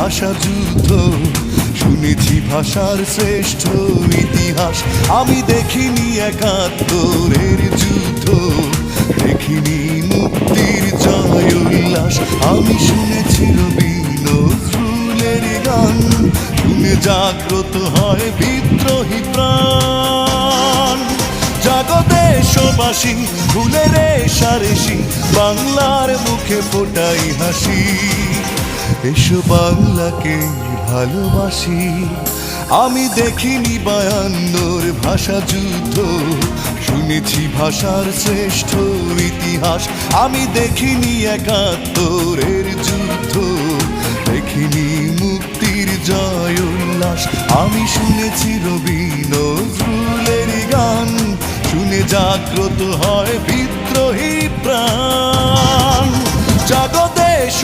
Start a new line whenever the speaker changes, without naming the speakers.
ভাষা যুদ্ধ, শুনেছি ভাষার শ্রেষ্ঠ ইতিহাস। আমি দেখিনি একাত্তরের যুদ্ধ, দেখিনি মুক্তির জয় উল্লাস। আমি শুনেছি রবি নজরুলের গান, শুনে জাগ্রত হয় বিদ্রোহী প্রাণ। জাগো দেশবাসী, ভুলে রে সারেসি, বাংলার মুখে ফোটাই হাসি। এসো বাংলাকে ভালোবাসি। আমি দেখিনি 52 ভাষা যুদ্ধ, শুনেছি ভাষার শ্রেষ্ঠ ইতিহাস। আমি দেখিনি একাত্তরের যুদ্ধ, দেখিনি মুক্তির জয় উল্লাস। আমি শুনেছি রবি নজরুলের গান, শুনে জাগ্রত হয় বিদ্রোহী প্রাণ। জাগো দেশ